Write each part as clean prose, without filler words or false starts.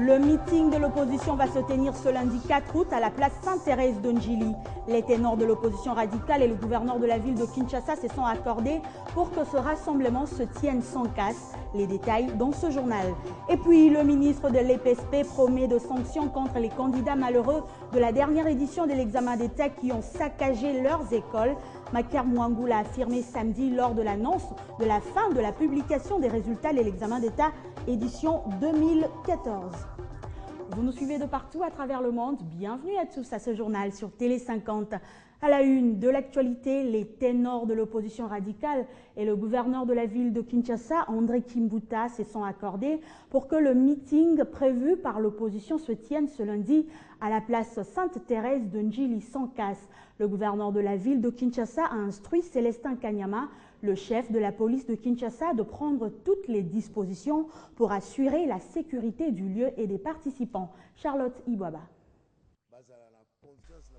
Le meeting de l'opposition va se tenir ce lundi 4 août à la place Sainte-Thérèse de Ndjili. Les ténors de l'opposition radicale et le gouverneur de la ville de Kinshasa se sont accordés pour que ce rassemblement se tienne sans casse. Les détails dans ce journal. Et puis, le ministre de l'EPSP promet de sanctions contre les candidats malheureux de la dernière édition de l'examen d'État qui ont saccagé leurs écoles. Maker Mouangou l'a affirmé samedi lors de l'annonce de la fin de la publication des résultats de l'examen d'État édition 2014. Vous nous suivez de partout à travers le monde. Bienvenue à tous à ce journal sur Télé 50. À la une de l'actualité, les ténors de l'opposition radicale et le gouverneur de la ville de Kinshasa, André Kimbuta, se sont accordés pour que le meeting prévu par l'opposition se tienne ce lundi à la place Sainte-Thérèse de Ndjili sans casse. Le gouverneur de la ville de Kinshasa a instruit Célestin Kanyama, le chef de la police de Kinshasa, de prendre toutes les dispositions pour assurer la sécurité du lieu et des participants. Charlotte Ibwaba.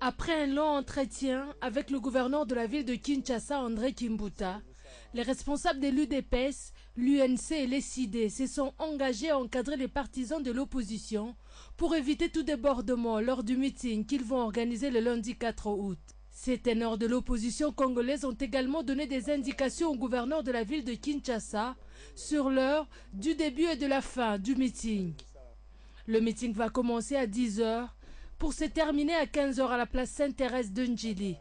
Après un long entretien avec le gouverneur de la ville de Kinshasa, André Kimbuta, les responsables de l'UDPS, l'UNC et les CID se sont engagés à encadrer les partisans de l'opposition pour éviter tout débordement lors du meeting qu'ils vont organiser le lundi 4 août. Ces ténors de l'opposition congolaise ont également donné des indications au gouverneur de la ville de Kinshasa sur l'heure du début et de la fin du meeting. Le meeting va commencer à 10 h pour se terminer à 15 h à la place Sainte-Thérèse de Ndjili.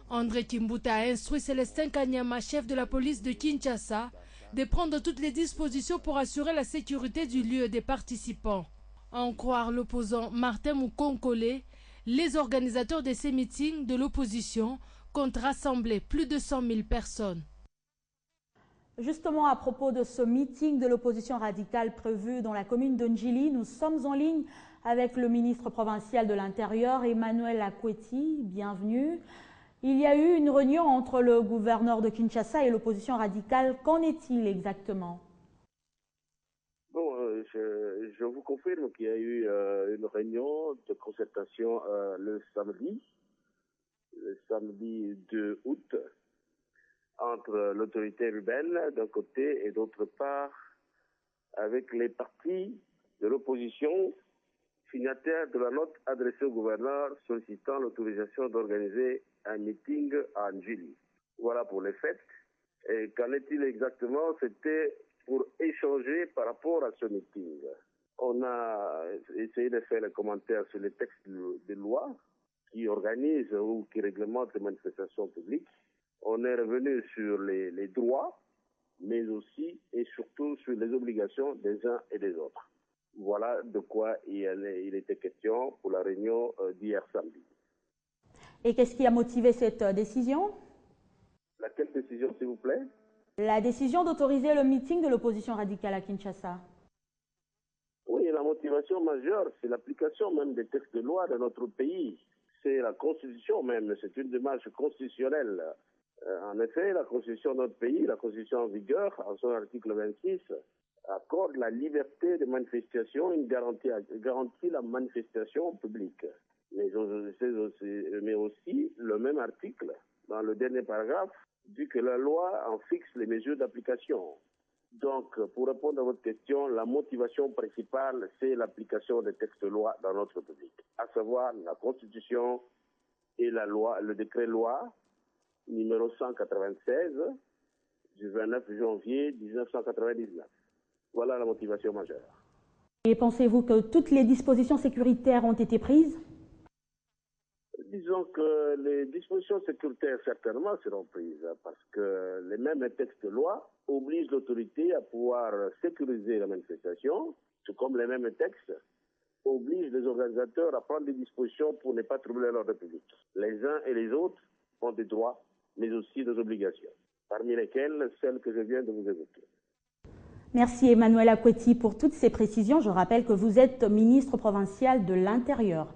André Kimbuta a instruit Célestin Kanyama, chef de la police de Kinshasa, de prendre toutes les dispositions pour assurer la sécurité du lieu et des participants. À en croire l'opposant Martin Moukonkole, les organisateurs de ces meetings de l'opposition comptent rassembler plus de 100 000 personnes. Justement, à propos de ce meeting de l'opposition radicale prévu dans la commune de Ndjili, nous sommes en ligne avec le ministre provincial de l'Intérieur, Emmanuel Akweti. Bienvenue. Il y a eu une réunion entre le gouverneur de Kinshasa et l'opposition radicale. Qu'en est-il exactement? Bon, je vous confirme qu'il y a eu une réunion de concertation le samedi 2 août, entre l'autorité urbaine d'un côté et d'autre part avec les partis de l'opposition signataires de la note adressée au gouverneur sollicitant l'autorisation d'organiser un meeting à Ndjili. Voilà pour les faits. Et qu'en est-il exactement? C'était pour échanger par rapport à ce meeting. On a essayé de faire les commentaires sur les textes de loi qui organisent ou qui réglementent les manifestations publiques. On est revenu sur les droits, mais aussi et surtout sur les obligations des uns et des autres. Voilà de quoi il était question pour la réunion d'hier samedi. Et qu'est-ce qui a motivé cette décision? Laquelle décision, s'il vous plaît? La décision d'autoriser le meeting de l'opposition radicale à Kinshasa. Oui, la motivation majeure, c'est l'application même des textes de loi de notre pays. C'est la Constitution même, c'est une démarche constitutionnelle. En effet, la Constitution de notre pays, la Constitution en vigueur, en son article 26, accorde la liberté de manifestation, garantit la manifestation publique. Mais aussi, le même article, dans le dernier paragraphe, dit que la loi en fixe les mesures d'application. Donc, pour répondre à votre question, la motivation principale, c'est l'application des textes de loi dans notre public, à savoir la Constitution et la loi, le décret-loi numéro 196 du 29 janvier 1999. Voilà la motivation majeure. Et pensez-vous que toutes les dispositions sécuritaires ont été prises? Disons que les dispositions sécuritaires certainement seront prises parce que les mêmes textes de loi obligent l'autorité à pouvoir sécuriser la manifestation, tout comme les mêmes textes obligent les organisateurs à prendre des dispositions pour ne pas troubler l'ordre public. Les uns et les autres ont des droits, mais aussi des obligations, parmi lesquelles celles que je viens de vous évoquer. Merci Emmanuel Akweti pour toutes ces précisions. Je rappelle que vous êtes ministre provincial de l'Intérieur.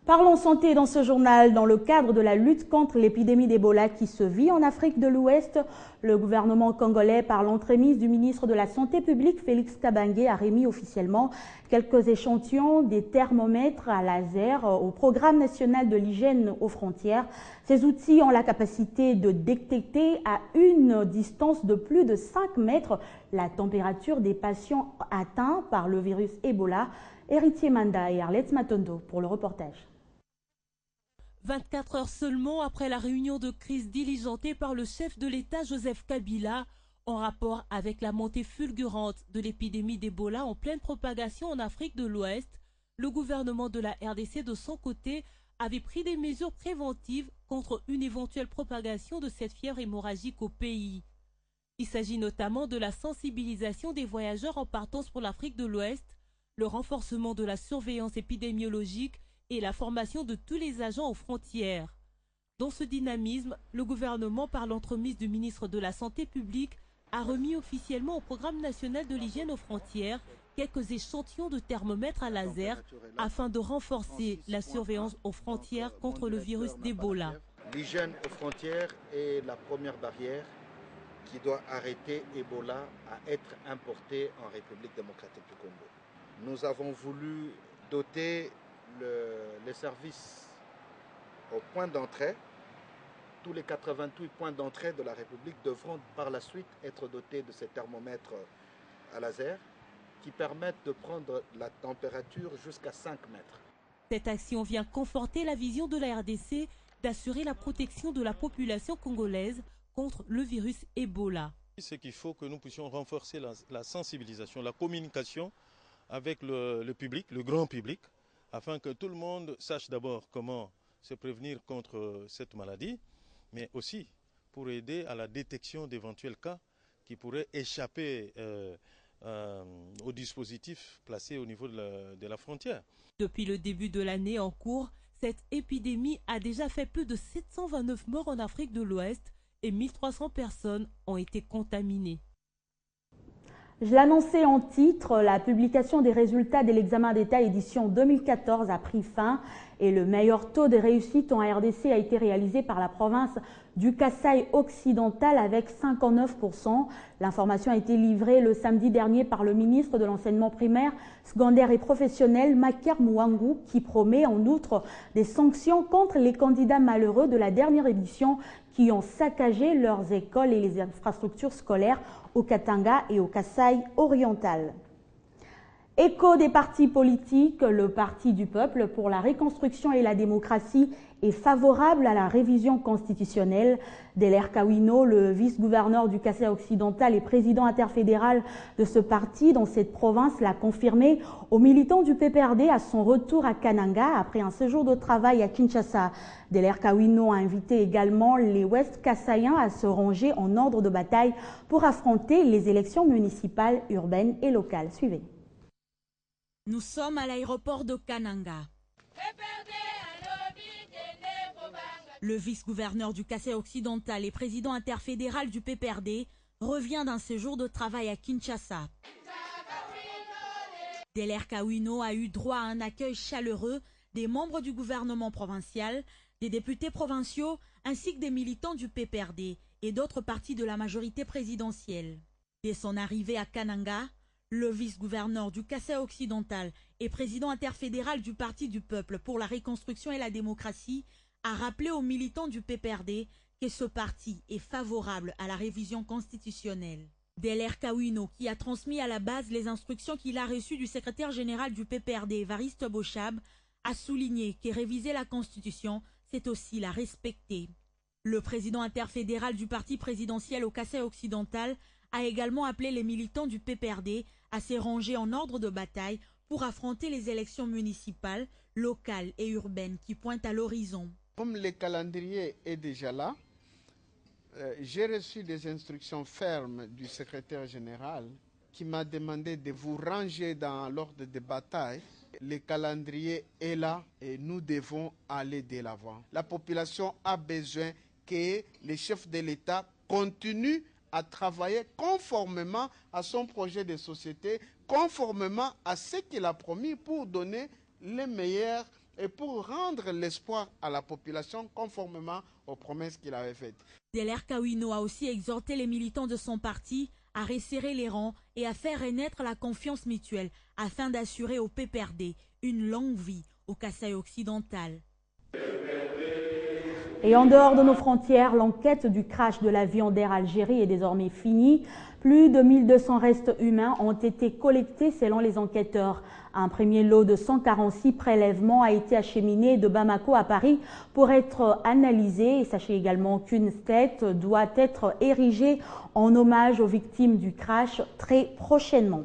Parlons santé dans ce journal. Dans le cadre de la lutte contre l'épidémie d'Ebola qui se vit en Afrique de l'Ouest, le gouvernement congolais, par l'entremise du ministre de la Santé publique, Félix Kabange, a remis officiellement quelques échantillons des thermomètres à laser au programme national de l'hygiène aux frontières. Ces outils ont la capacité de détecter à une distance de plus de 5 mètres la température des patients atteints par le virus Ebola. Héritier Manda et Arlette Matondo pour le reportage. 24 heures seulement après la réunion de crise diligentée par le chef de l'État Joseph Kabila, en rapport avec la montée fulgurante de l'épidémie d'Ebola en pleine propagation en Afrique de l'Ouest, le gouvernement de la RDC de son côté avait pris des mesures préventives contre une éventuelle propagation de cette fièvre hémorragique au pays. Il s'agit notamment de la sensibilisation des voyageurs en partance pour l'Afrique de l'Ouest, le renforcement de la surveillance épidémiologique et la formation de tous les agents aux frontières. Dans ce dynamisme, le gouvernement, par l'entremise du ministre de la Santé publique, a remis officiellement au Programme national de l'hygiène aux frontières quelques échantillons de thermomètres à laser afin de renforcer la surveillance aux frontières contre le virus d'Ebola. L'hygiène aux frontières est la première barrière qui doit arrêter Ebola à être importé en République démocratique du Congo. Nous avons voulu doter les services au point d'entrée. Tous les 88 points d'entrée de la République devront par la suite être dotés de ces thermomètres à laser qui permettent de prendre la température jusqu'à 5 mètres. Cette action vient conforter la vision de la RDC d'assurer la protection de la population congolaise contre le virus Ebola. C'est qu'il faut que nous puissions renforcer la sensibilisation, la communication avec le public, le grand public, afin que tout le monde sache d'abord comment se prévenir contre cette maladie, mais aussi pour aider à la détection d'éventuels cas qui pourraient échapper au dispositif placé au niveau de la frontière. Depuis le début de l'année en cours, cette épidémie a déjà fait plus de 729 morts en Afrique de l'Ouest et 1300 personnes ont été contaminées. Je l'annonçais en titre, la publication des résultats de l'examen d'État édition 2014 a pris fin et le meilleur taux de réussite en RDC a été réalisé par la province du Kasaï occidental avec 59%. L'information a été livrée le samedi dernier par le ministre de l'enseignement primaire, secondaire et professionnel, Maker Mouangou, qui promet en outre des sanctions contre les candidats malheureux de la dernière édition qui ont saccagé leurs écoles et les infrastructures scolaires au Katanga et au Kasaï oriental. Écho des partis politiques, le Parti du peuple pour la reconstruction et la démocratie est favorable à la révision constitutionnelle. Deler Kawino, le vice-gouverneur du Kasaï occidental et président interfédéral de ce parti dans cette province, l'a confirmé aux militants du PPRD à son retour à Kananga après un séjour de travail à Kinshasa. Deler Kawino a invité également les Ouest Kasaïens à se ranger en ordre de bataille pour affronter les élections municipales, urbaines et locales. Suivez. Nous sommes à l'aéroport de Kananga. Le vice-gouverneur du Kasaï occidental et président interfédéral du PPRD revient d'un séjour de travail à Kinshasa. Deler Kawino a eu droit à un accueil chaleureux des membres du gouvernement provincial, des députés provinciaux ainsi que des militants du PPRD et d'autres partis de la majorité présidentielle. Dès son arrivée à Kananga, le vice-gouverneur du Kasaï occidental et président interfédéral du Parti du peuple pour la reconstruction et la démocratie a rappelé aux militants du PPRD que ce parti est favorable à la révision constitutionnelle. Deler Kawino, qui a transmis à la base les instructions qu'il a reçues du secrétaire général du PPRD, Évariste Bochab, a souligné que réviser la Constitution, c'est aussi la respecter. Le président interfédéral du parti présidentiel au Kasaï occidental a également appelé les militants du PPRD à se ranger en ordre de bataille pour affronter les élections municipales, locales et urbaines qui pointent à l'horizon. Comme le calendrier est déjà là, j'ai reçu des instructions fermes du secrétaire général qui m'a demandé de vous ranger dans l'ordre de bataille. Le calendrier est là et nous devons aller de l'avant. La population a besoin que les chefs de l'État continuent à travailler conformément à son projet de société, conformément à ce qu'il a promis pour donner les meilleurs et pour rendre l'espoir à la population conformément aux promesses qu'il avait faites. Deler Kawino a aussi exhorté les militants de son parti à resserrer les rangs et à faire renaître la confiance mutuelle afin d'assurer au PPRD une longue vie au Kasaï occidental. Et en dehors de nos frontières, l'enquête du crash de l'avion d'Air Algérie est désormais finie. Plus de 1200 restes humains ont été collectés selon les enquêteurs. Un premier lot de 146 prélèvements a été acheminé de Bamako à Paris pour être analysé. Et sachez également qu'une tête doit être érigée en hommage aux victimes du crash très prochainement.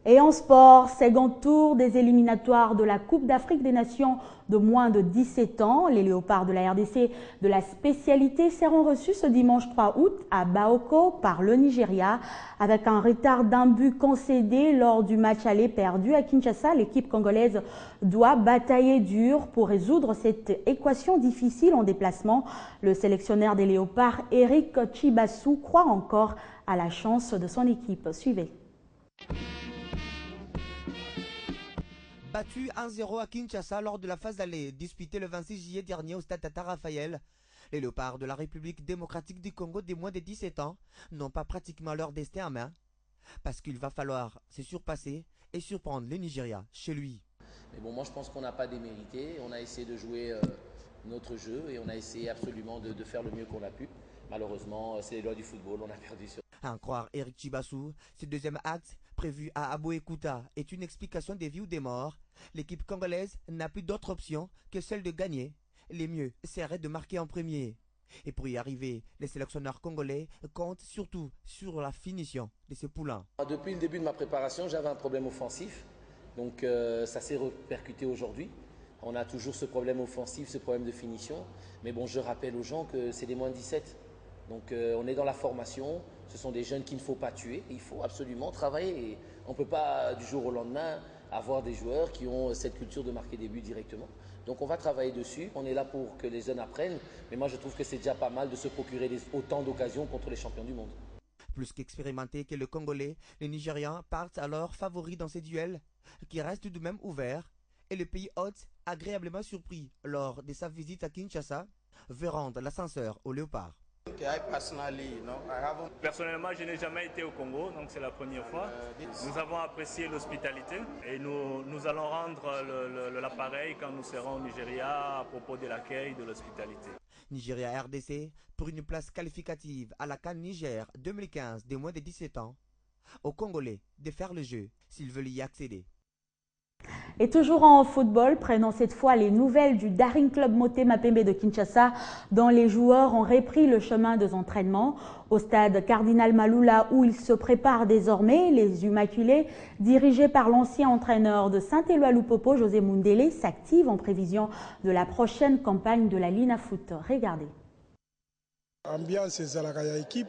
Et en sport, second tour des éliminatoires de la Coupe d'Afrique des Nations de moins de 17 ans. Les léopards de la RDC de la spécialité seront reçus ce dimanche 3 août à Baoko par le Nigeria. Avec un retard d'un but concédé lors du match aller perdu à Kinshasa, l'équipe congolaise doit batailler dur pour résoudre cette équation difficile en déplacement. Le sélectionneur des léopards, Eric Chibassou, croit encore à la chance de son équipe. Suivez. Battu 1-0 à Kinshasa lors de la phase d'aller disputée le 26 juillet dernier au stade Tata Raphaël, les léopards de la République démocratique du Congo des moins de 17 ans n'ont pas pratiquement leur destin en main parce qu'il va falloir se surpasser et surprendre le Nigeria chez lui. Mais bon, moi je pense qu'on n'a pas démérité, on a essayé de jouer notre jeu et on a essayé absolument de faire le mieux qu'on a pu. Malheureusement, c'est les lois du football, on a perdu sur... À en croire Eric Chibassou, ce deuxième acte prévu à Aboekuta est une explication des vies ou des morts. L'équipe congolaise n'a plus d'autre option que celle de gagner. Les mieux serait de marquer en premier. Et pour y arriver, les sélectionneurs congolais comptent surtout sur la finition de ces poulains. Depuis le début de ma préparation, j'avais un problème offensif. Donc ça s'est répercuté aujourd'hui. On a toujours ce problème offensif, ce problème de finition. Mais bon, je rappelle aux gens que c'est des moins de 17. Donc on est dans la formation, ce sont des jeunes qu'il ne faut pas tuer, il faut absolument travailler. Et on ne peut pas du jour au lendemain avoir des joueurs qui ont cette culture de marquer des buts directement. Donc on va travailler dessus, on est là pour que les jeunes apprennent, mais moi je trouve que c'est déjà pas mal de se procurer autant d'occasions contre les champions du monde. Plus qu'expérimentés que le Congolais, les Nigérians partent alors favoris dans ces duels qui restent tout de même ouverts et le pays hôte, agréablement surpris lors de sa visite à Kinshasa, veut rendre l'ascenseur aux léopards. Personnellement, je n'ai jamais été au Congo, donc c'est la première fois. Nous avons apprécié l'hospitalité et nous allons rendre l'appareil quand nous serons au Nigeria à propos de l'accueil de l'hospitalité. Nigeria RDC pour une place qualificative à la CAN Niger 2015 des moins de 17 ans. Aux Congolais de faire le jeu s'ils veulent y accéder. Et toujours en football, prenons cette fois les nouvelles du Daring Club Motema Pembe de Kinshasa, dont les joueurs ont repris le chemin des entraînements. Au stade Cardinal Malula, où ils se préparent désormais, les Immaculés, dirigés par l'ancien entraîneur de Saint-Éloi Lupopo, José Mundele, s'activent en prévision de la prochaine campagne de la Lina Foot. Regardez. Ambiance Zalakaya équipe,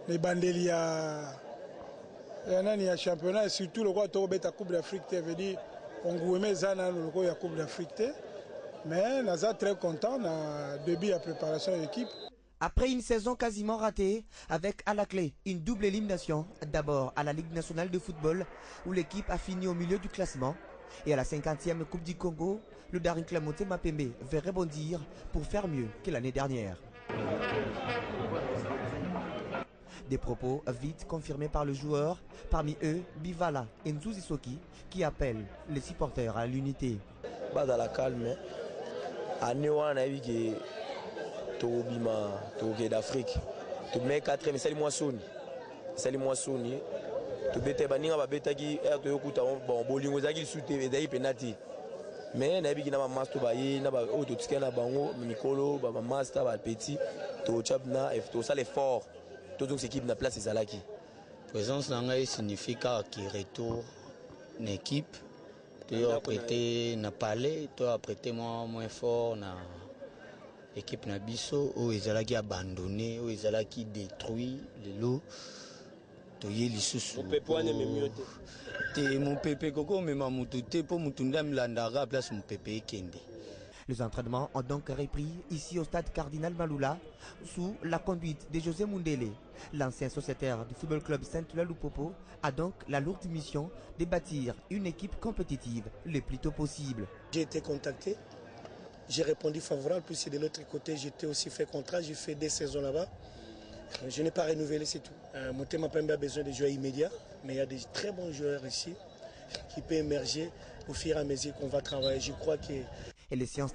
les bandeli à championnat et surtout le roi Toro Beta Coupe d'Afrique, veut dire on gourmet Zana le roi Coupe d'Afrique, mais nous sommes très contents de début à préparation de l'équipe. Après une saison quasiment ratée, avec à la clé une double élimination, d'abord à la Ligue nationale de football où l'équipe a fini au milieu du classement et à la 50e Coupe du Congo, le Daring Club Motema Pembe veut rebondir pour faire mieux que l'année dernière. Des propos vite confirmés par le joueur, parmi eux Bivala et Nzuzi Soki qui appellent les supporters à l'unité. Dans la calme, année où on a vu que Tobima, Togo d'Afrique, tu mets 4 mais c'est moi Sony, tu bête baninga ba bête qui est to yokuta bon bolingo zaki souté ezai penalty. Mais na bi na master ba yi na ba auto tikana bango Mikolo ba master ba petit to chapna et to ça l'effort. Toute l'équipe n'a place Zalaki. Présence d'Angaï signifie qu'il retourne une équipe. Tu as prêté na palais, tu as prêté moins fort na équipe na biso où Zalaki abandonné, où Zalaki détruit les lots. Tu y es les sous. Mon pépé coco mais ma moutouté pour moutundam landara place mon pépé kende. Les entraînements ont donc repris ici au stade Cardinal Malula sous la conduite de José Mundele. L'ancien sociétaire du football club Saint-Éloi Lupopo a donc la lourde mission de bâtir une équipe compétitive le plus tôt possible. J'ai été contacté, j'ai répondu favorable, puis de l'autre côté j'étais aussi fait contrat, j'ai fait des saisons là-bas. Je n'ai pas renouvelé, c'est tout. Motema Pembe a besoin de joueurs immédiats, mais il y a des très bons joueurs ici qui peuvent émerger au fur et à mesure qu'on va travailler. Je crois que... Et les séances